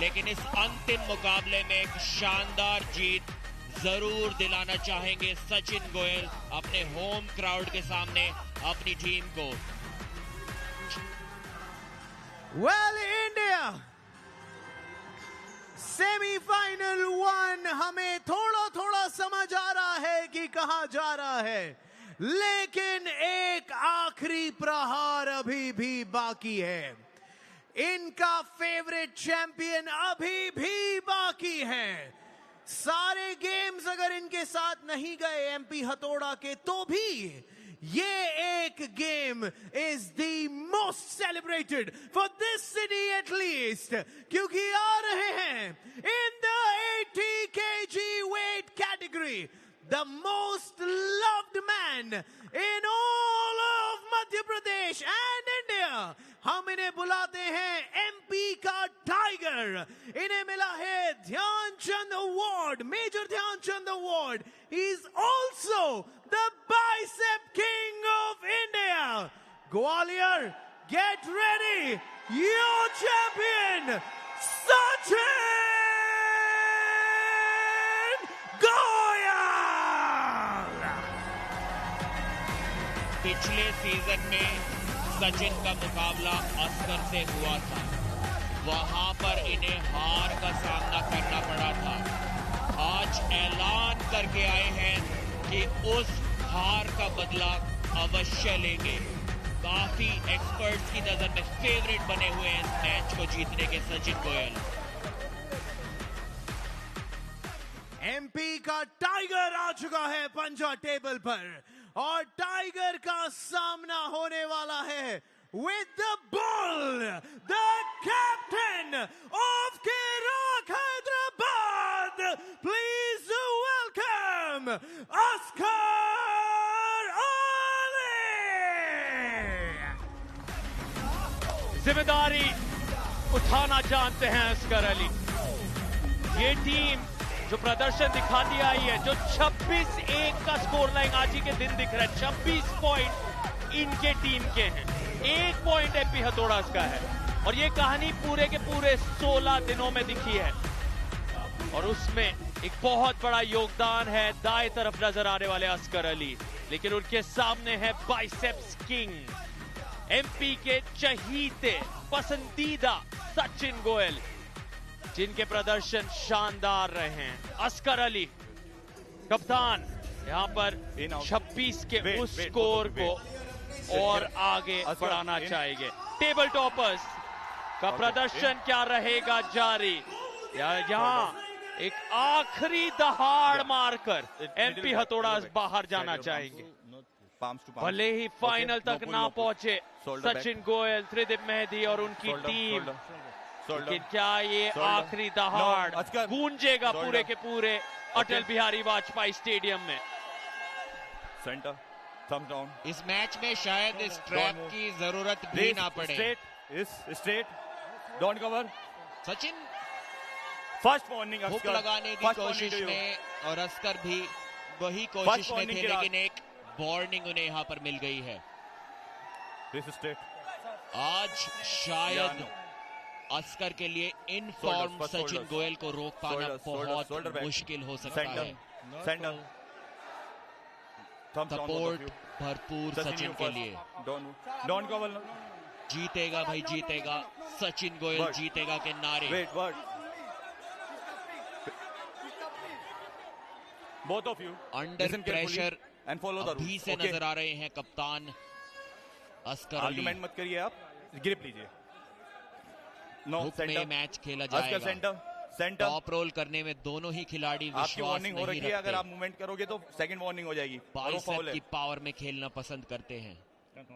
लेकिन इस अंतिम मुकाबले में एक शानदार जीत जरूर दिलाना चाहेंगे सचिन गोयल अपने होम क्राउड के सामने अपनी टीम को। Well, India, सेमीफाइनल 1 हमें थोड़ा थोड़ा समझ आ रहा है कि कहां जा रहा है, लेकिन एक आखिरी प्रहार अभी भी बाकी है। इनका फेवरेट चैंपियन अभी भी बाकी है। सारे गेम्स अगर इनके साथ नहीं गए एमपी हथौड़ा के, तो भी ये एक game is the most celebrated for this city at least, क्योंकि आ रहे हैं in the 80 kg weight category the most loved man in all of Madhya Pradesh and India. हम इन्हें बुलाते हैं एमपी का टाइगर। इन्हें मिला है Dhyanchand award, major Dhyanchand award. He is also the bicep king of India. Gwalior, get ready, your champion Sachin Goyal. पिछले season में सचिन का मुकाबला अस्कर से हुआ था, वहां पर इन्हें हार का सामना करना पड़ा था। आज ऐलान करके आए हैं कि उस हार का बदला अवश्य लेंगे। काफी एक्सपर्ट्स की नजर में फेवरेट बने हुए हैं इस मैच को जीतने के सचिन गोयल। एमपी का टाइगर आ चुका है पंजा टेबल पर, और टाइगर का सामना होने वाला है with the bull, the captain of Kirrak Hyderabad. Please welcome Askar Ali. जिम्मेदारी उठाना जानते हैं अस्कर अली। ये टीम जो प्रदर्शन दिखाती आई है, जो 26-1 का स्कोर लाइन आज ही के दिन दिख रहा है, 26 पॉइंट इनके टीम के हैं, 1 पॉइंट एमपी हथौड़ा का है। और ये कहानी पूरे के पूरे 16 दिनों में दिखी है, और उसमें एक बहुत बड़ा योगदान है दाएं तरफ नजर आने वाले अस्कर अली। लेकिन उनके सामने है बाइसेप्स किंग, एमपी के चहीते पसंदीदा सचिन गोयल, जिनके प्रदर्शन शानदार रहे हैं। अस्कर अली कप्तान यहां पर 26 के उस स्कोर को और आगे बढ़ाना चाहेंगे। टेबल टॉपर्स का प्रदर्शन क्या रहेगा जारी, यहां एक आखिरी दहाड़ मारकर एमपी हथौड़ा बाहर जाना चाहेंगे। भले ही फाइनल तक ना पहुंचे सचिन गोयल, त्रिदिप मेहदी और उनकी टीम, लेकिन क्या ये आखिरी दहाड़ गूंजेगा पूरे के पूरे अटल बिहारी वाजपेयी स्टेडियम में। Centre, thumbs down. इस मैच में शायद इस ट्रैप की जरूरत भी ना पड़े। Straight, don't cover. Sachin first warning hook लगाने की कोशिश में, और अस्कर भी वही कोशिश में थे, लेकिन एक वार्निंग उन्हें यहां पर मिल गई है। आज शायद अस्कर के लिए इन फॉर्म सचिन गोयल को रोक पाना बहुत मुश्किल हो सकता है। सपोर्ट भरपूर सचिन के लिए। जीतेगा भाई जीतेगा, सचिन गोयल जीतेगा के नारे। Both of you under pressure अभी से नजर आ रहे हैं कप्तान अस्कर अली। आर्गुमेंट मत करिए, आप ग्रिप लीजिए। हुक में मैच खेला जाएगा। सेंटर टॉप रोल करने में दोनों ही खिलाड़ी आपकी वार्निंग हो रही है। अगर आप मूवमेंट करोगे तो सेकंड वार्निंग हो जाएगी। बाइसेप की पावर में खेलना पसंद करते हैं।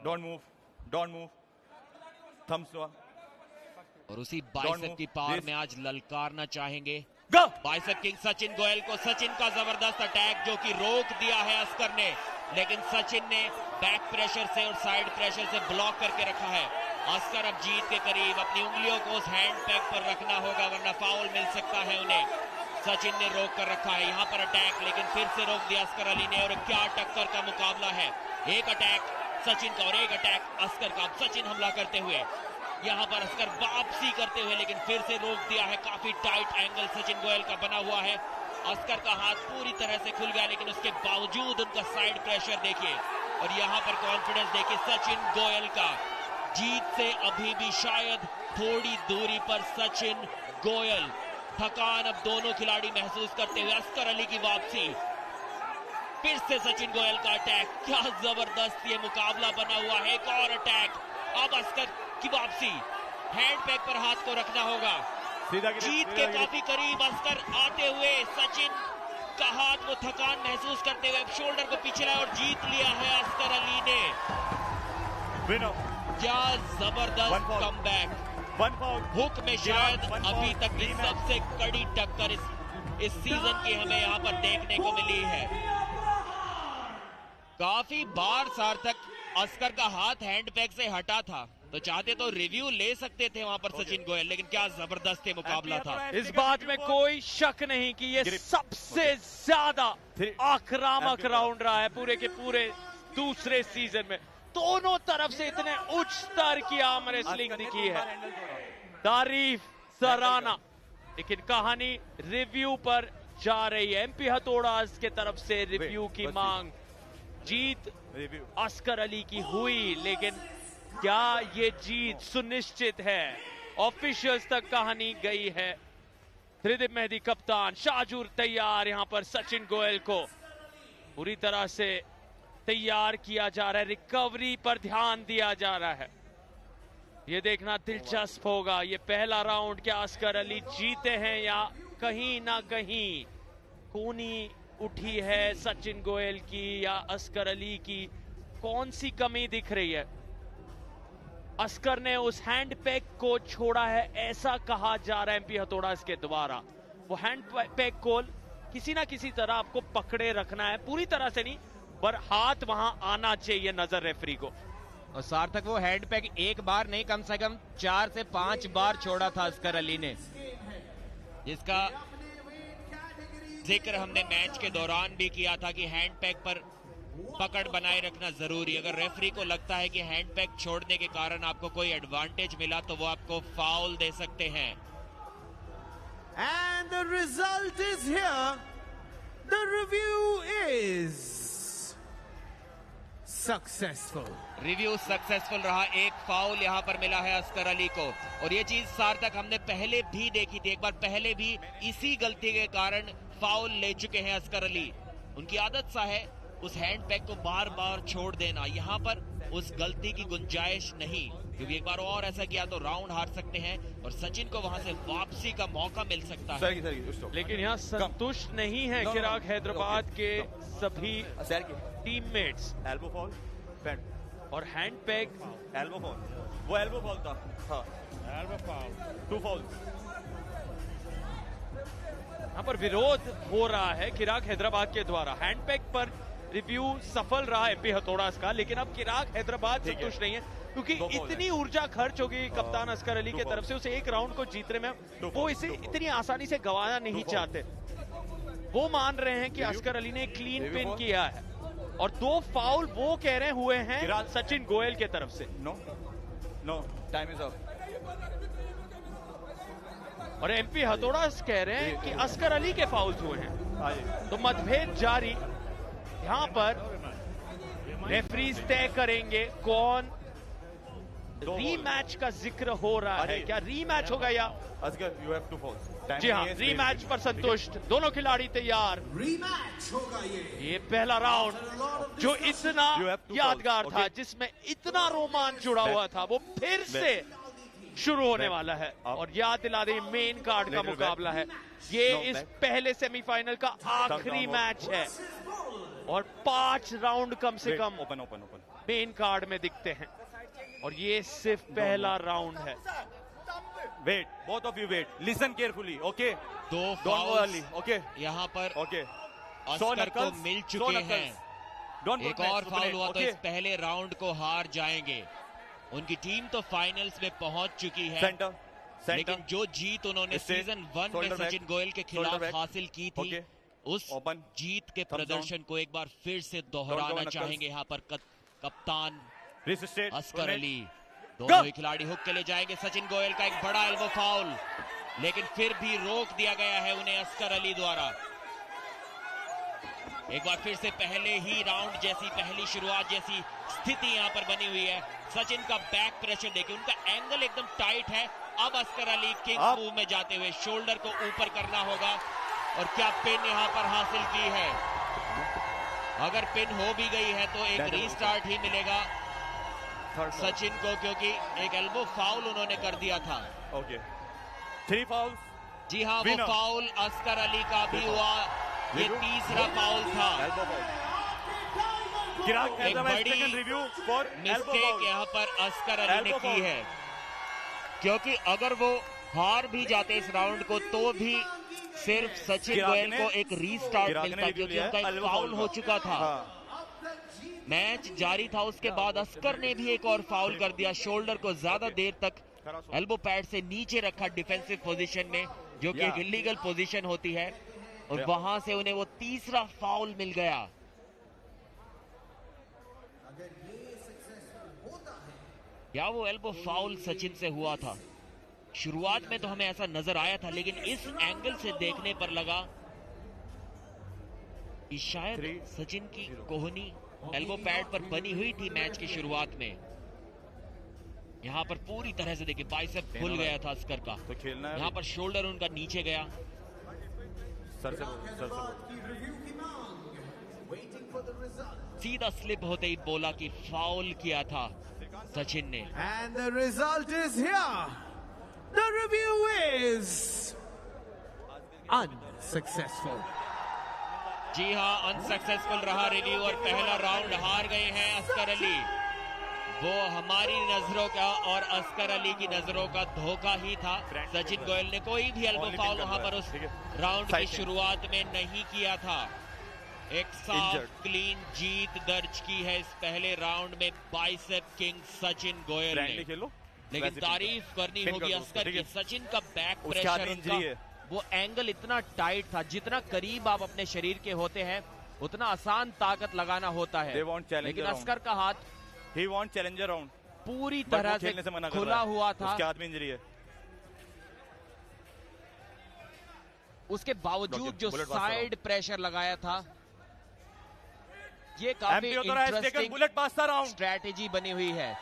Don't move, thumbs down. और उसी बाइसेप की पावर में आज ललकारना चाहेंगे बाइसेप किंग सचिन गोयल को। सचिन का जबरदस्त अटैक जो कि रोक दिया है अस्कर ने, लेकिन सचिन ने बैक प्रेशर से और साइड प्रेशर से ब्लॉक करके रखा है। अस्कर अब जीत के करीब, अपनी उंगलियों को उस हैंड पैक पर रखना होगा वरना फाउल मिल सकता है उन्हें। सचिन ने रोक कर रखा है यहां पर अटैक, लेकिन फिर से रोक दिया अस्कर अली ने। और क्या टक्कर का मुकाबला है, एक अटैक सचिन का और एक अटैक अस्कर का। अब सचिन हमला करते हुए, यहाँ पर अस्कर वापसी करते हुए, लेकिन फिर से रोक दिया है। काफी टाइट एंगल सचिन गोयल का बना हुआ है। अस्कर का हाथ पूरी तरह से खुल गया, लेकिन उसके बावजूद उनका साइड प्रेशर देखिए और यहाँ पर कॉन्फिडेंस देखिए सचिन गोयल का। जीत से अभी भी शायद थोड़ी दूरी पर सचिन गोयल। थकान अब दोनों खिलाड़ी महसूस करते हुए। अस्कर अली की वापसी, फिर से सचिन गोयल का अटैक। क्या जबरदस्त ये मुकाबला बना हुआ है। एक और अटैक। अब अस्कर की वापसी, हैंड पैक पर हाथ को रखना होगा। जीत के काफी करीब अस्कर आते हुए, सचिन का हाथ वो थकान महसूस करते हुए शोल्डर को पीछे लाया और जीत लिया है अस्कर अली ने। क्या जबरदस्त कमबैक। हुक में शायद अभी तक की सबसे कड़ी टक्कर इस सीजन की हमें यहाँ पर देखने को मिली है। काफी बार सार्थक अस्कर का हाथ हैंड पैक से हटा था, तो चाहते तो रिव्यू ले सकते थे वहां पर सचिन गोयल, लेकिन क्या जबरदस्त मुकाबला था। इस बात में कोई शक नहीं कि ये सबसे ज्यादा आक्रामक राउंड रहा है पूरे के पूरे दूसरे सीजन में। दोनों तरफ से इतने उच्च स्तर की आर्म रेसलिंग दिखी है, तारीफ सराहना। लेकिन कहानी रिव्यू पर जा रही है। एमपी हथौड़ा के तरफ से रिव्यू की मांग। जीत अस्कर अली की हुई, लेकिन क्या ये जीत सुनिश्चित है? ऑफिशियल्स तक कहानी गई है। त्रिदिप मेहदी कप्तान, शाहजूर तैयार। यहां पर सचिन गोयल को पूरी तरह से तैयार किया जा रहा है। रिकवरी पर ध्यान दिया जा रहा है। ये देखना दिलचस्प होगा। ये पहला राउंड क्या अस्कर अली जीते हैं या कहीं ना कहीं खूनी उठी है सचिन गोयल की या अस्कर अली की? कौन सी कमी दिख रही है? अस्कर ने उस हैंड पैक को छोड़ा है, ऐसा कहा जा रहा है एमपी हथौड़ा के द्वारा। वो हैंड पैक को किसी ना किसी तरह आपको पकड़े रखना है, पूरी तरह से नहीं, पर हाथ वहां आना चाहिए नजर रेफरी को। और सार्थक वो हैंड पैक एक बार नहीं, कम से कम 4 से 5 बार छोड़ा था अस्कर अली ने, जिसका जिक्र हमने मैच के दौरान भी किया था कि हैंड पैक पर पकड़ बनाए रखना जरूरी। अगर रेफरी को लगता है कि हैंड पैक छोड़ने के कारण आपको कोई एडवांटेज मिला तो वो आपको फाउल दे सकते हैं। And the result is here. The review is successful. Review successful रहा। एक फाउल यहां पर मिला है अस्कर अली को, और ये चीज सार्थक हमने पहले भी देखी थी। एक बार पहले भी इसी गलती के कारण फाउल ले चुके हैं अस्कर अली। उनकी आदत सा है उस हैंड पैक को बार बार छोड़ देना। यहाँ पर उस गलती की गुंजाइश नहीं, क्योंकि एक बार और ऐसा किया तो राउंड हार सकते हैं और सचिन को वहां से वापसी का मौका मिल सकता है। लेकिन यहाँ संतुष्ट नहीं है चिराग हैदराबाद के सभी टीममेट्स। एल्बो फॉल और हैंड पैक, एल्बो फॉल, वो एल्बो फॉल था। हाँ, एल्बो फॉल, 2 फॉल। यहाँ पर विरोध हो रहा है चिराग हैदराबाद के द्वारा। हैंड पैक पर रिव्यू सफल रहा एमपी हथौड़ा का, लेकिन अब चिराग हैदराबाद संतुष्ट नहीं है, क्योंकि इतनी ऊर्जा खर्च होगी कप्तान अस्कर अली की तरफ से उसे एक राउंड को जीतने में। वो इसे इतनी आसानी से गंवाना नहीं चाहते। वो मान रहे हैं कि अस्कर अली ने क्लीन पिन किया है, और 2 फाउल वो कह रहे हुए हैं सचिन गोयल के तरफ से। No, time is up. और एमपी हथौड़ा कह रहे हैं कि अस्कर अली के फाउल्स हुए हैं। तो मतभेद जारी। यहाँ पर रेफरीज तय करेंगे कौन। रीमैच का जिक्र हो रहा है, क्या रीमैच होगा या? Oscar, you have 2 falls. जी हाँ, रीमैच पर संतुष्ट, दोनों खिलाड़ी तैयार। रीमैच होगा ये पहला राउंड जो इतना यादगार था, जिसमें इतना रोमांच जुड़ा हुआ था, वो फिर से शुरू होने वाला है। और याद दिला दें, मेन कार्ड का मुकाबला है ये। इस पहले सेमीफाइनल का आखिरी मैच है और 5 राउंड कम से कम मेन कार्ड में दिखते हैं, और ये सिर्फ पहला राउंड है। Wait, both of you wait, listen carefully, okay? 2 foul, okay? यहाँ पर ओके, अस्कर को मिल चुके हैं। एक और फाउल हुआ तो इस पहले राउंड को हार जाएंगे। उनकी टीम तो फाइनल्स में पहुंच चुकी है, लेकिन जो जीत उन्होंने सीजन 1 में सचिन गोयल के खिलाफ हासिल की थी, उस जीत के प्रदर्शन को एक बार फिर से दोहराना चाहेंगे यहाँ पर कप्तान अस्कर अली। दोनों ही खिलाड़ी हुक के लिए जाएंगे। सचिन गोयल का एक बड़ा एल्बो फाउल, लेकिन फिर भी रोक दिया गया है उन्हें अस्कर अली द्वारा। एक बार फिर से पहले ही राउंड जैसी, पहली शुरुआत जैसी स्थिति यहां पर बनी हुई है। सचिन का बैक प्रेशर देखिए, उनका एंगल एकदम टाइट है। अब अस्कर अली किंग्स मूव में जाते हुए शोल्डर को ऊपर करना होगा। और क्या पिन यहां पर हासिल की है? अगर पिन हो भी गई है तो एक रीस्टार्ट ही मिलेगा सचिन को, क्योंकि एक एल्बो फाउल उन्होंने कर दिया था। Okay, 3 fowls. जी हाँ, वो फाउल अस्कर अली का भी हुआ, ये तीसरा फाउल था। एक बड़ी मिस्टेक यहाँ पर अस्कर अली ने की है, क्योंकि अगर वो हार भी जाते इस राउंड को तो भी सिर्फ सचिन गोयल को एक रीस्टार्ट मिलता, क्योंकि उनका एक फाउल हो चुका था। मैच जारी था, उसके बाद अस्कर ने भी एक और फाउल कर दिया। शोल्डर को ज्यादा देर तक एल्बो पैड से नीचे रखा डिफेंसिव पोजीशन में, जो कि एक इलीगल पोजीशन होती है, और वहां से उन्हें वो तीसरा फाउल मिल गया। क्या वो एल्बो फाउल सचिन से हुआ था? शुरुआत में तो हमें ऐसा नजर आया था, लेकिन इस एंगल से देखने पर लगा कि शायद सचिन की कोहनी एल्बो पैड पर बनी हुई थी मैच की शुरुआत में। यहां पर पूरी तरह से देखिए बाइसेप खुल गया था अस्कर का, तो खेलना है। यहां पर शोल्डर उनका नीचे गया। सर से सीधा स्लिप होते ही बोला कि फाउल किया था सचिन ने। And the result is here. The review is unsuccessful. जी हाँ, अनसक्सेसफुल रहा रिव्यू और पहला राउंड हार गए हैं अस्कर अली। वो हमारी नजरों का और अस्कर अली की नजरों का धोखा ही था। सचिन गोयल ने कोई भी एल्बो फाउल वहां पर उस राउंड की शुरुआत में नहीं किया था। एक साफ क्लीन जीत दर्ज की है इस पहले राउंड में बाइसेप किंग सचिन गोयल ने। लेकिन तारीफ करनी होगी अस्कर की, सचिन का बैक प्रेशर, उनका वो एंगल इतना टाइट था। जितना करीब आप अपने शरीर के होते हैं उतना आसान ताकत लगाना होता है, लेकिन अस्कर का हाथ चैलेंजर राउंड पूरी तरह से खुला हुआ था। उसके हाथ में इंजरी है। उसके बावजूद जो साइड प्रेशर लगाया था, ये काफी इंटरेस्टिंग स्ट्रैटेजी बनी हुई है।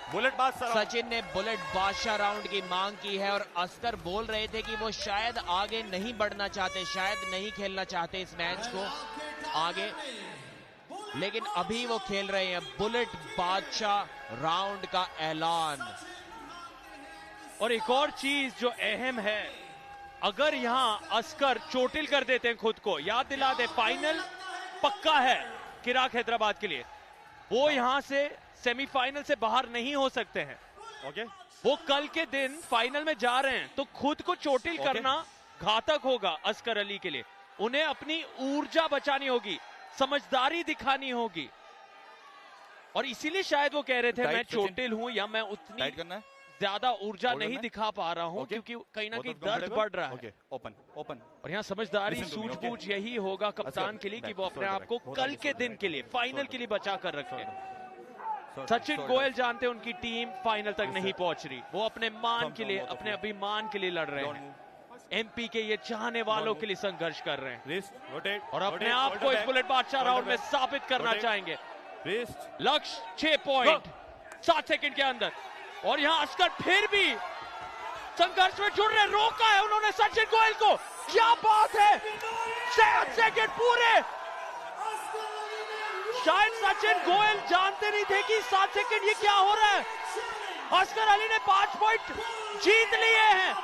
सचिन ने बुलेट बादशाह राउंड की मांग की है, और अस्कर बोल रहे थे कि वो शायद आगे नहीं बढ़ना चाहते, शायद नहीं खेलना चाहते इस मैच को आगे, लेकिन अभी वो खेल रहे हैं। बुलेट बादशाह राउंड का ऐलान। और एक और चीज जो अहम है, अगर यहां अस्कर चोटिल कर देते हैं खुद को, याद दिला दे फाइनल पक्का है किराक हैदराबाद के लिए, वो यहां से सेमीफाइनल से बाहर नहीं हो सकते हैं। ओके, वो कल के दिन फाइनल में जा रहे हैं, तो खुद को चोटिल करना घातक होगा अस्कर अली के लिए। उन्हें अपनी ऊर्जा बचानी होगी, समझदारी दिखानी होगी, और इसीलिए शायद वो कह रहे थे मैं चोटिल हूं या मैं उतनी ज्यादा ऊर्जा नहीं दिखा पा रहा हूं, क्योंकि कहीं ना कहीं दर्द बढ़ रहा है। Open open. और यहाँ समझदारी सूझबूझ यही होगा कप्तान के लिए कि वो अपने आप को कल के दिन के लिए, फाइनल के लिए बचा कर रखे। सचिन गोयल जानते हैं उनकी टीम फाइनल तक नहीं पहुंच रही, वो अपने मान के लिए, अपने अभिमान के लिए लड़ रहे हैं। एमपी के ये चाहने वालों के लिए संघर्ष कर रहे हैं, और अपने आप को इस बुलेट बादशाह राउंड में साबित करना चाहेंगे। लक्ष्य 6 पॉइंट 7 सेकंड के अंदर, और यहाँ अस्कर फिर भी संघर्ष में जुड़ रहे, रोका है उन्होंने सचिन गोयल को। क्या बात है, 7 सेकंड पूरे। शायद सचिन गोयल जानते नहीं थे कि 7 सेकंड ये क्या हो रहा है। अस्कर अली ने 5 पॉइंट जीत लिए हैं,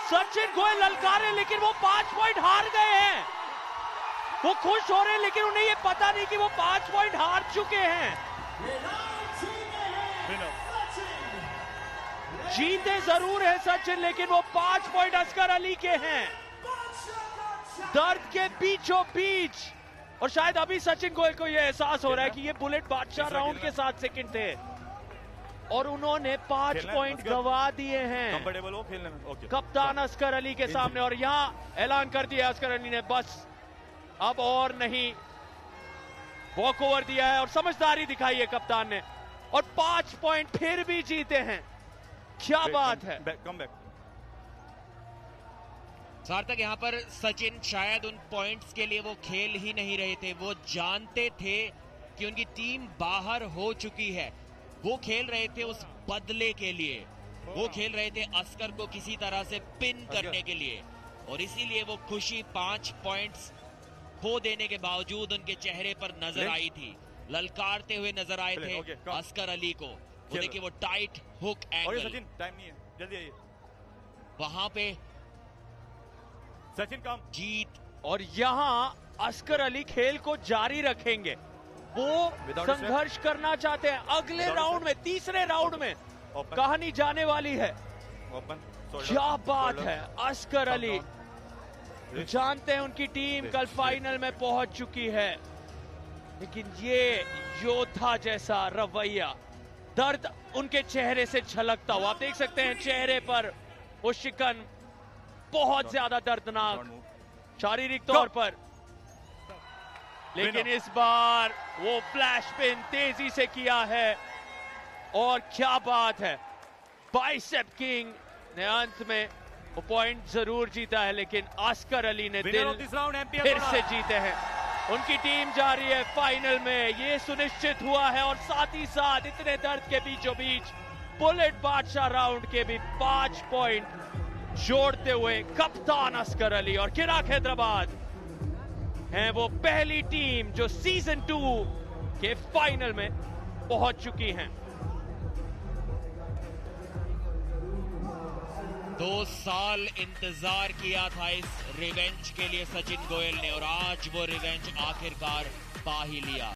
सचिन गोयल ललकारे, लेकिन वो 5 पॉइंट हार गए हैं। वो खुश हो रहे हैं, लेकिन उन्हें ये पता नहीं कि वो 5 पॉइंट हार चुके हैं। जीते जरूर है सचिन, लेकिन वो 5 पॉइंट अस्कर अली के हैं। दर्द के बीचों बीच, और शायद अभी सचिन गोयल को यह एहसास हो रहा है कि ये बुलेट बादशाह राउंड के 7 सेकंड थे, और उन्होंने 5 पॉइंट गवा दिए हैं कंफर्टेबल हो खेलने में। कप्तान अस्कर अली के सामने। और यहां ऐलान कर दिया अस्कर अली ने, बस अब और नहीं, वॉक ओवर दिया है, और समझदारी दिखाई है कप्तान ने। और 5 पॉइंट फिर भी जीते हैं। क्या बात है। Come back. सार्थक, यहाँ पर सचिन शायद उन पॉइंट्स के लिए वो खेल ही नहीं रहे थे। वो जानते थे कि उनकी टीम बाहर हो चुकी है। वो खेल रहे थे उस बदले के लिए, वो खेल रहे थे अस्कर को किसी तरह से पिन करने के लिए, और इसीलिए वो खुशी 5 पॉइंट्स खो देने के बावजूद उनके चेहरे पर नजर आई थी। ललकारते हुए नजर आए थे अस्कर अली को। वो देखिए वो tight hook angle. Sachin time नहीं है, जल्दी आइए। वहां पे सचिन कम जीत। और यहां अस्कर अली खेल को जारी रखेंगे। वो संघर्ष करना चाहते हैं अगले राउंड में, तीसरे राउंड में कहानी जाने वाली है। क्या बात है। अस्कर अली जानते हैं उनकी टीम कल फाइनल में पहुंच चुकी है, लेकिन ये योद्धा जैसा रवैया, दर्द उनके चेहरे से झलकता हुआ। आप देख सकते हैं चेहरे पर वो शिकन, बहुत ज्यादा दर्दनाक शारीरिक तौर पर, लेकिन इस बार वो फ्लैश पिन तेजी से किया है। और क्या बात है, बाइसेप किंग ने अंत में वो पॉइंट जरूर जीता है, लेकिन अस्कर अली ने दिल फिर से जीते हैं। उनकी टीम जा रही है फाइनल में, ये सुनिश्चित हुआ है। और साथ ही साथ इतने दर्द के बीचों बीच बुलेट बादशाह राउंड के भी 5 पॉइंट जोड़ते हुए कप्तान अस्कर अली और किराक हैदराबाद हैं वो पहली टीम जो सीजन 2 के फाइनल में पहुंच चुकी हैं। 2 साल इंतजार किया था इस रिवेंज के लिए सचिन गोयल ने, और आज वो रिवेंज आखिरकार पा ही लिया।